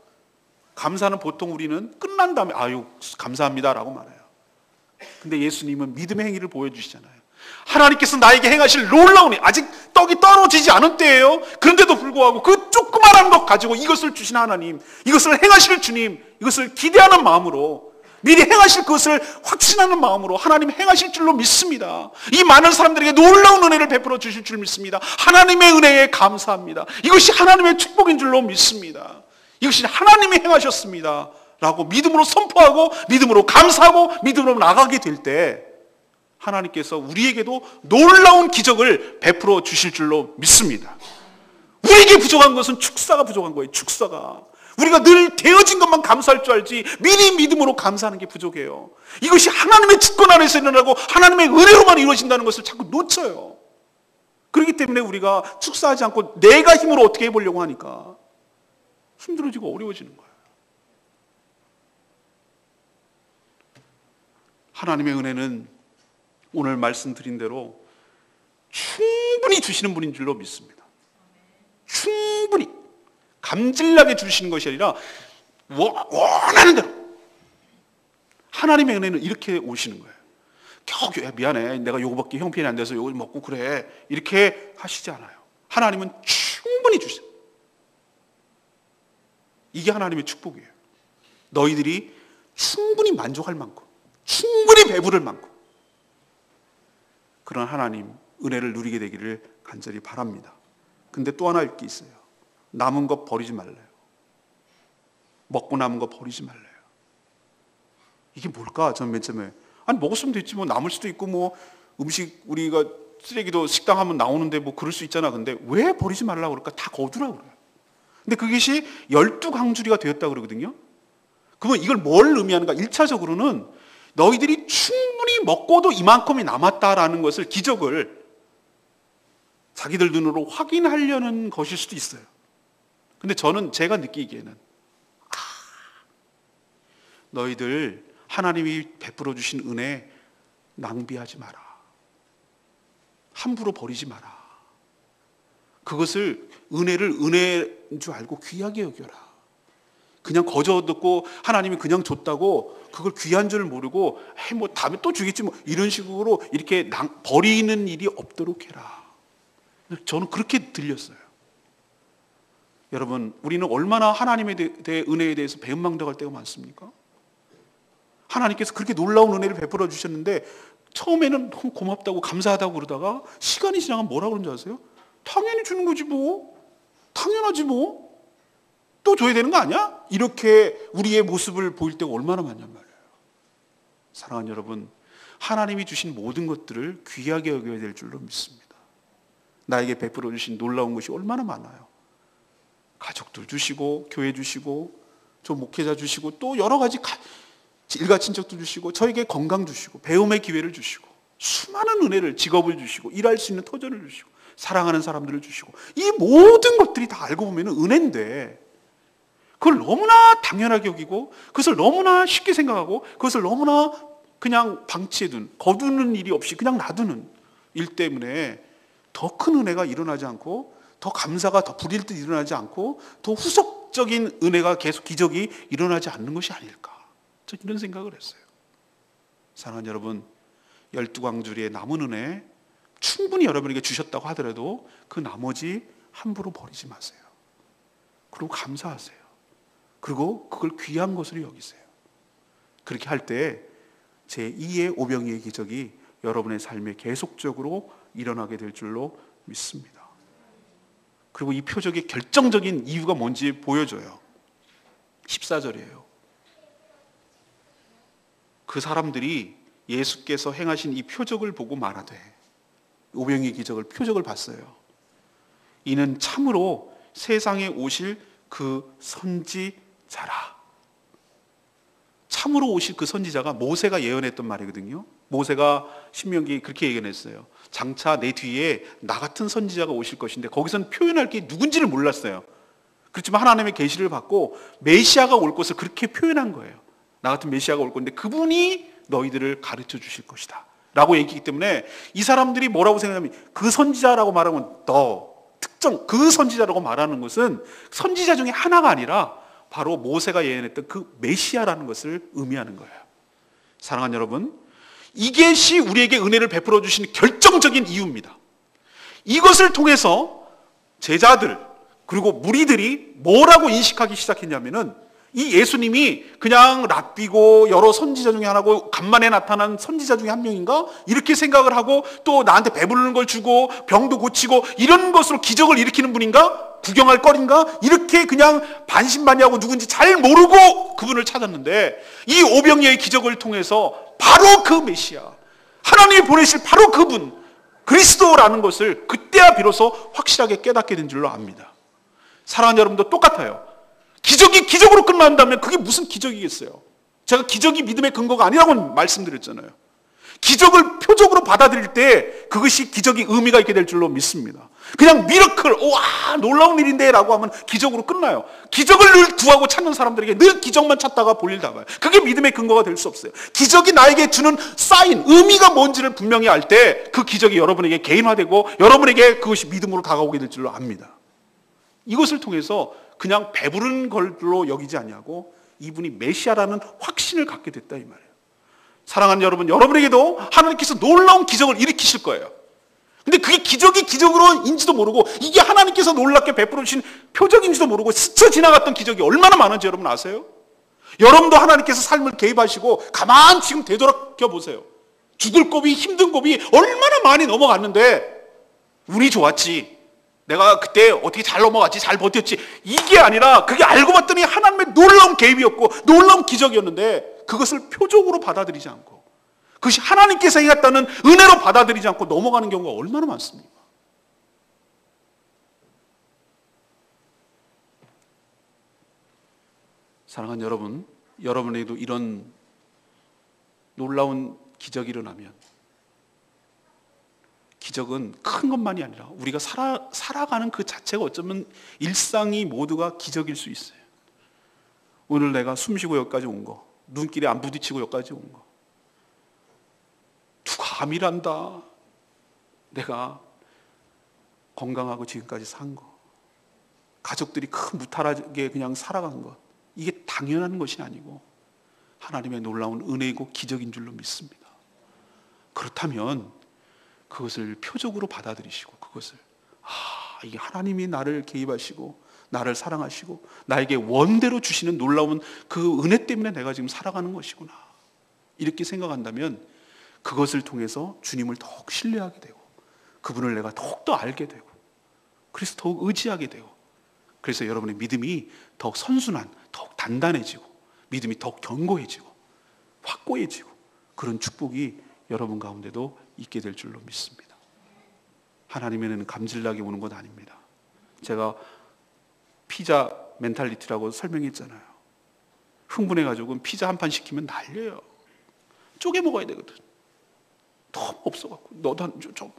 [SPEAKER 1] 감사는 보통 우리는 끝난 다음에 아유 감사합니다라고 말해요. 근데 예수님은 믿음의 행위를 보여주시잖아요. 하나님께서 나에게 행하실 놀라운 일, 아직 떡이 떨어지지 않은 때예요. 그런데도 불구하고 그 조그만한 것 가지고 이것을 주신 하나님, 이것을 행하실 주님, 이것을 기대하는 마음으로, 미리 행하실 것을 확신하는 마음으로 하나님 행하실 줄로 믿습니다. 이 많은 사람들에게 놀라운 은혜를 베풀어 주실 줄 믿습니다. 하나님의 은혜에 감사합니다. 이것이 하나님의 축복인 줄로 믿습니다. 이것이 하나님이 행하셨습니다 라고 믿음으로 선포하고 믿음으로 감사하고 믿음으로 나가게 될 때 하나님께서 우리에게도 놀라운 기적을 베풀어 주실 줄로 믿습니다. 우리에게 부족한 것은 축사가 부족한 거예요. 축사가. 우리가 늘 되어진 것만 감사할 줄 알지 미리 믿음으로 감사하는 게 부족해요. 이것이 하나님의 주권 안에서 일어나고 하나님의 은혜로만 이루어진다는 것을 자꾸 놓쳐요. 그렇기 때문에 우리가 축사하지 않고 내가 힘으로 어떻게 해보려고 하니까 힘들어지고 어려워지는 거예요. 하나님의 은혜는 오늘 말씀드린 대로 충분히 주시는 분인 줄로 믿습니다. 충분히 감질나게 주시는 것이 아니라 원하는 대로. 하나님의 은혜는 이렇게 오시는 거예요. 겨우 미안해, 내가 요거밖에 형편이 안 돼서 요거 먹고 그래, 이렇게 하시지 않아요. 하나님은 충분히 주세요. 이게 하나님의 축복이에요. 너희들이 충분히 만족할 만큼, 충분히 배부를 만큼 그런 하나님 은혜를 누리게 되기를 간절히 바랍니다. 근데 또 하나 할 게 있어요. 남은 거 버리지 말래요. 먹고 남은 거 버리지 말래요. 이게 뭘까? 전 맨 처음에 아니 먹었으면 됐지, 뭐 남을 수도 있고, 뭐 음식 우리가 쓰레기도 식당 하면 나오는데 뭐 그럴 수 있잖아. 근데 왜 버리지 말라고 그럴까? 다 거두라고 그래요. 근데 그것이 12강주리가 되었다고 그러거든요. 그러면 이걸 뭘 의미하는가? 1차적으로는 너희들이 충분히 먹고도 이만큼이 남았다라는 것을, 기적을 자기들 눈으로 확인하려는 것일 수도 있어요. 근데 저는 제가 느끼기에는 너희들 하나님이 베풀어 주신 은혜 낭비하지 마라. 함부로 버리지 마라. 그것을 은혜를 은혜인 줄 알고 귀하게 여겨라. 그냥 거저 듣고 하나님이 그냥 줬다고 그걸 귀한 줄 모르고 뭐 다음에 또 주겠지 뭐 이런 식으로 이렇게 버리는 일이 없도록 해라. 저는 그렇게 들렸어요. 여러분, 우리는 얼마나 하나님에 대해 은혜에 대해서 배은망덕할 때가 많습니까? 하나님께서 그렇게 놀라운 은혜를 베풀어 주셨는데 처음에는 너무 고맙다고 감사하다고 그러다가 시간이 지나면 뭐라고 그러는지 아세요? 당연히 주는 거지 뭐. 당연하지 뭐. 또 줘야 되는 거 아니야? 이렇게 우리의 모습을 보일 때가 얼마나 많냔 말이에요. 사랑하는 여러분, 하나님이 주신 모든 것들을 귀하게 여겨야 될 줄로 믿습니다. 나에게 베풀어 주신 놀라운 것이 얼마나 많아요. 가족들 주시고, 교회 주시고, 저 목회자 주시고, 또 여러 가지 일가 친척도 주시고, 저에게 건강 주시고, 배움의 기회를 주시고, 수많은 은혜를, 직업을 주시고, 일할 수 있는 터전을 주시고, 사랑하는 사람들을 주시고, 이 모든 것들이 다 알고 보면 은혜인데 그걸 너무나 당연하게 여기고, 그것을 너무나 쉽게 생각하고, 그것을 너무나 그냥 방치해둔, 거두는 일이 없이 그냥 놔두는 일 때문에 더 큰 은혜가 일어나지 않고, 더 감사가 더 부릴 듯 일어나지 않고, 더 후속적인 은혜가 계속 기적이 일어나지 않는 것이 아닐까, 저 이런 생각을 했어요. 사랑하는 여러분, 12강주리의 남은 은혜 충분히 여러분에게 주셨다고 하더라도 그 나머지 함부로 버리지 마세요. 그리고 감사하세요. 그리고 그걸 귀한 것으로 여기세요. 그렇게 할 때 제2의 오병이의 기적이 여러분의 삶에 계속적으로 일어나게 될 줄로 믿습니다. 그리고 이 표적의 결정적인 이유가 뭔지 보여줘요. 14절이에요. 그 사람들이 예수께서 행하신 이 표적을 보고 말하되, 오병이의 기적을, 표적을 봤어요. 이는 참으로 세상에 오실 그 선지자라. 참으로 오실 그 선지자가 모세가 예언했던 말이거든요. 모세가 신명기에 그렇게 예언했어요. 장차 내 뒤에 나 같은 선지자가 오실 것인데, 거기서는 표현할 게 누군지를 몰랐어요. 그렇지만 하나님의 계시를 받고 메시아가 올 것을 그렇게 표현한 거예요. 나 같은 메시아가 올 건데 그분이 너희들을 가르쳐 주실 것이다 라고 얘기했기 때문에, 이 사람들이 뭐라고 생각하면, 그 선지자라고 말하면 더 특정 그 선지자라고 말하는 것은 선지자 중에 하나가 아니라 바로 모세가 예언했던 그 메시아라는 것을 의미하는 거예요. 사랑하는 여러분, 이것이 우리에게 은혜를 베풀어 주시는 결정적인 이유입니다. 이것을 통해서 제자들 그리고 무리들이 뭐라고 인식하기 시작했냐면은, 이 예수님이 그냥 랍비고 여러 선지자 중에 하나고 간만에 나타난 선지자 중에 한 명인가? 이렇게 생각을 하고, 또 나한테 배부르는 걸 주고 병도 고치고 이런 것으로 기적을 일으키는 분인가? 구경할 거리인가? 이렇게 그냥 반신반의하고 누군지 잘 모르고 그분을 찾았는데, 이 오병이어의 기적을 통해서 바로 그 메시아, 하나님이 보내실 바로 그분, 그리스도라는 것을 그때야 비로소 확실하게 깨닫게 된 줄로 압니다. 사랑하는 여러분도 똑같아요. 기적이 기적으로 끝난다면 그게 무슨 기적이겠어요? 제가 기적이 믿음의 근거가 아니라고 말씀드렸잖아요. 기적을 표적으로 받아들일 때 그것이 기적이 의미가 있게 될 줄로 믿습니다. 그냥 미러클, 와 놀라운 일인데 라고 하면 기적으로 끝나요. 기적을 늘 구하고 찾는 사람들에게 늘 기적만 찾다가 볼일 다 봐요. 그게 믿음의 근거가 될 수 없어요. 기적이 나에게 주는 사인, 의미가 뭔지를 분명히 알 때 그 기적이 여러분에게 개인화되고 여러분에게 그것이 믿음으로 다가오게 될 줄로 압니다. 이것을 통해서 그냥 배부른 걸로 여기지 아니하고 이분이 메시아라는 확신을 갖게 됐다 이 말이에요. 사랑하는 여러분, 여러분에게도 하나님께서 놀라운 기적을 일으키실 거예요. 근데 그게 기적이 기적으로인지도 모르고 이게 하나님께서 놀랍게 베풀어 주신 표적인지도 모르고 스쳐 지나갔던 기적이 얼마나 많은지 여러분 아세요? 여러분도 하나님께서 삶을 개입하시고 가만 지금 되돌아켜 보세요. 죽을 고비, 힘든 고비 얼마나 많이 넘어갔는데 운이 좋았지, 내가 그때 어떻게 잘 넘어갔지, 잘 버텼지, 이게 아니라 그게 알고 봤더니 하나님의 놀라운 개입이었고 놀라운 기적이었는데 그것을 표적으로 받아들이지 않고 그것이 하나님께서 행했다는 은혜로 받아들이지 않고 넘어가는 경우가 얼마나 많습니까? 사랑하는 여러분, 여러분에게도 이런 놀라운 기적이 일어나면, 기적은 큰 것만이 아니라 우리가 살아가는 그 자체가 어쩌면 일상이 모두가 기적일 수 있어요. 오늘 내가 숨쉬고 여기까지 온 거, 눈길에 안 부딪히고 여기까지 온 거, 누가 감이란다, 내가 건강하고 지금까지 산 거, 가족들이 큰 무탈하게 그냥 살아간 것, 이게 당연한 것이 아니고 하나님의 놀라운 은혜이고 기적인 줄로 믿습니다. 그렇다면 그것을 표적으로 받아들이시고 그것을 이게 하나님이 나를 개입하시고 나를 사랑하시고 나에게 원대로 주시는 놀라운 그 은혜 때문에 내가 지금 살아가는 것이구나, 이렇게 생각한다면 그것을 통해서 주님을 더욱 신뢰하게 되고 그분을 내가 더욱더 알게 되고 그래서 더욱 의지하게 되고, 그래서 여러분의 믿음이 더욱 선순한, 더욱 단단해지고 믿음이 더욱 견고해지고 확고해지고 그런 축복이 여러분 가운데도 있게 될 줄로 믿습니다. 하나님의 은혜는 감질나게 오는 것 아닙니다. 제가 피자 멘탈리티라고 설명했잖아요. 흥분해가지고 피자 한 판 시키면 날려요. 쪼개 먹어야 되거든. 너무 없어갖고 너도 좀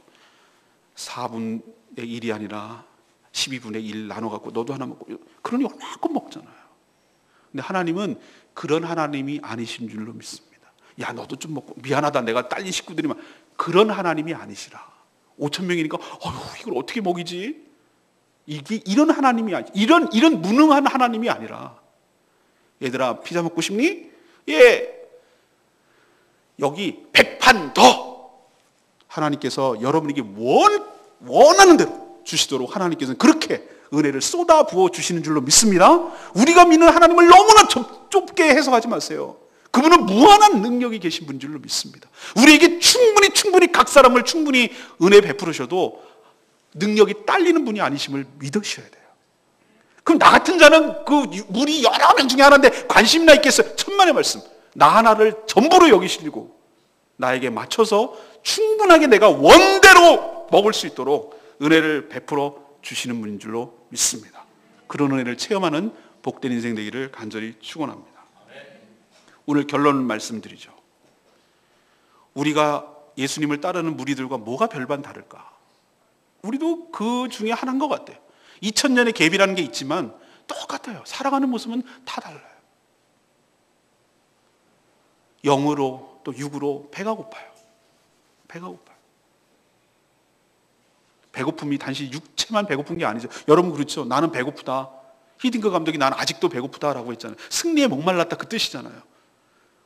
[SPEAKER 1] 4분의 1이 아니라 12분의 1 나눠갖고 너도 하나 먹고, 그러니 얼마큼 먹잖아요. 근데 하나님은 그런 하나님이 아니신 줄로 믿습니다. 야 너도 좀 먹고, 미안하다 내가 딸린 식구들이만, 그런 하나님이 아니시라. 5천 명이니까 이걸 어떻게 먹이지? 이게 이런 하나님이 아니, 이런 무능한 하나님이 아니라, 얘들아 피자 먹고 싶니? 예, 여기 100판 더 하나님께서 여러분에게 원하는 대로 주시도록 하나님께서는 그렇게 은혜를 쏟아 부어 주시는 줄로 믿습니다. 우리가 믿는 하나님을 너무나 좁게 해석하지 마세요. 그분은 무한한 능력이 계신 분인 줄로 믿습니다. 우리에게 충분히 각 사람을 충분히 은혜 베풀으셔도 능력이 딸리는 분이 아니심을 믿으셔야 돼요. 그럼 나 같은 자는 그 무리 여러 명 중에 하나인데 관심이나 있겠어요? 천만의 말씀, 나 하나를 전부로 여기시고 나에게 맞춰서 충분하게 내가 원대로 먹을 수 있도록 은혜를 베풀어 주시는 분인 줄로 믿습니다. 그런 은혜를 체험하는 복된 인생 되기를 간절히 축원합니다. 오늘 결론을 말씀드리죠. 우리가 예수님을 따르는 무리들과 뭐가 별반 다를까? 우리도 그 중에 하나인 것 같아요. 2000년의 갭이라는 게 있지만 똑같아요. 살아가는 모습은 다 달라요. 영으로 또 육으로 배가 고파요. 배고픔이 단지 육체만 배고픈 게 아니죠. 여러분 그렇죠. 나는 배고프다. 히딩크 감독이 나는 아직도 배고프다라고 했잖아요. 승리에 목말랐다 그 뜻이잖아요.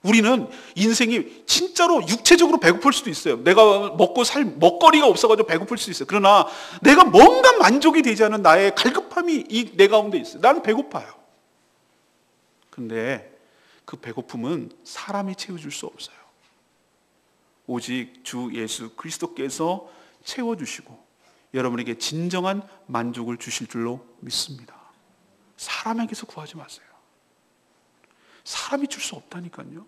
[SPEAKER 1] 우리는 인생이 진짜로 육체적으로 배고플 수도 있어요. 내가 먹고 살 먹거리가 없어가지고 배고플 수 있어요. 그러나 내가 뭔가 만족이 되지 않은 나의 갈급함이 내 가운데 있어요. 나는 배고파요. 근데 그 배고픔은 사람이 채워줄 수 없어요. 오직 주 예수 그리스도께서 채워주시고 여러분에게 진정한 만족을 주실 줄로 믿습니다. 사람에게서 구하지 마세요. 사람이 줄 수 없다니까요.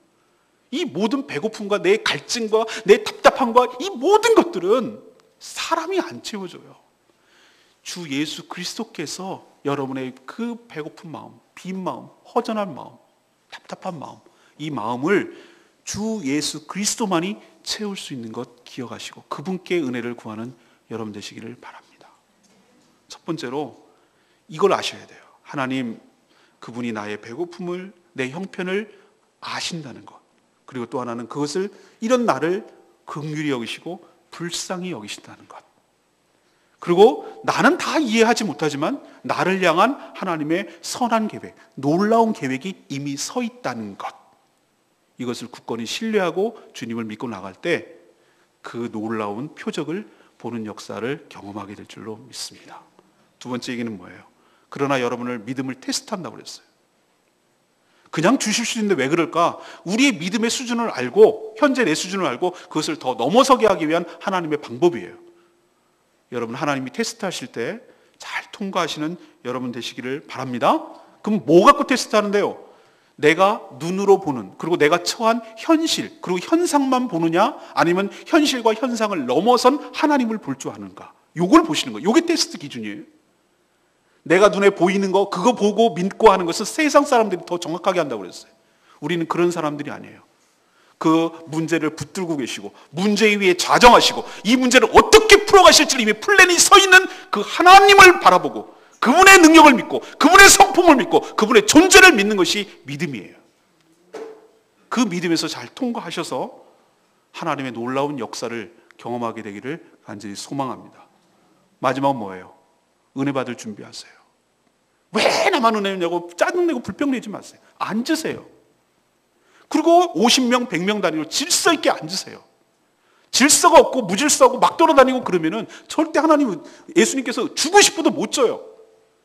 [SPEAKER 1] 이 모든 배고픔과 내 갈증과 내 답답함과 이 모든 것들은 사람이 안 채워줘요. 주 예수 그리스도께서 여러분의 그 배고픈 마음, 빈 마음, 허전한 마음, 답답한 마음, 이 마음을 주 예수 그리스도만이 채울 수 있는 것 기억하시고 그분께 은혜를 구하는 여러분 되시기를 바랍니다. 첫 번째로 이걸 아셔야 돼요. 하나님, 그분이 나의 배고픔을, 내 형편을 아신다는 것. 그리고 또 하나는 그것을, 이런 나를 긍휼히 여기시고 불쌍히 여기신다는 것. 그리고 나는 다 이해하지 못하지만 나를 향한 하나님의 선한 계획, 놀라운 계획이 이미 서 있다는 것. 이것을 굳건히 신뢰하고 주님을 믿고 나갈 때 그 놀라운 표적을 보는 역사를 경험하게 될 줄로 믿습니다. 두 번째 얘기는 뭐예요? 그러나 여러분을 믿음을 테스트한다고 그랬어요. 그냥 주실 수 있는데 왜 그럴까? 우리의 믿음의 수준을 알고, 현재 내 수준을 알고 그것을 더 넘어서게 하기 위한 하나님의 방법이에요. 여러분, 하나님이 테스트하실 때 잘 통과하시는 여러분 되시기를 바랍니다. 그럼 뭐 갖고 테스트하는데요? 내가 눈으로 보는, 그리고 내가 처한 현실, 그리고 현상만 보느냐, 아니면 현실과 현상을 넘어선 하나님을 볼 줄 아는가? 요걸 보시는 거예요. 요게 테스트 기준이에요. 내가 눈에 보이는 거, 그거 보고 믿고 하는 것은 세상 사람들이 더 정확하게 한다고 그랬어요. 우리는 그런 사람들이 아니에요. 그 문제를 붙들고 계시고 문제 위에 좌정하시고 이 문제를 어떻게 풀어가실지 이미 플랜이 서 있는 그 하나님을 바라보고 그분의 능력을 믿고 그분의 성품을 믿고 그분의 존재를 믿는 것이 믿음이에요. 그 믿음에서 잘 통과하셔서 하나님의 놀라운 역사를 경험하게 되기를 간절히 소망합니다. 마지막은 뭐예요? 은혜 받을 준비하세요. 왜 나만 은혜 내고 짜증내고 불평내지 마세요. 앉으세요. 그리고 50명, 100명 단위로 질서 있게 앉으세요. 질서가 없고 무질서하고 막 돌아다니고 그러면은 절대 하나님은, 예수님께서 주고 싶어도 못 줘요.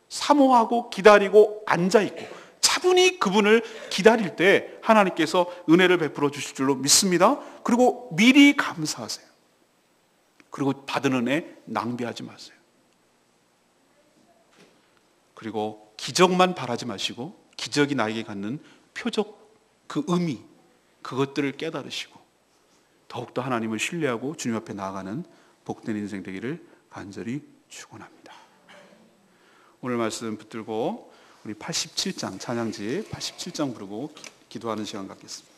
[SPEAKER 1] 사모하고 기다리고 앉아있고 차분히 그분을 기다릴 때 하나님께서 은혜를 베풀어 주실 줄로 믿습니다. 그리고 미리 감사하세요. 그리고 받은 은혜 낭비하지 마세요. 그리고 기적만 바라지 마시고 기적이 나에게 갖는 표적, 그 의미, 그것들을 깨달으시고 더욱더 하나님을 신뢰하고 주님 앞에 나아가는 복된 인생 되기를 간절히 축원합니다. 오늘 말씀 붙들고 우리 87장 찬양지 87장 부르고 기도하는 시간 갖겠습니다.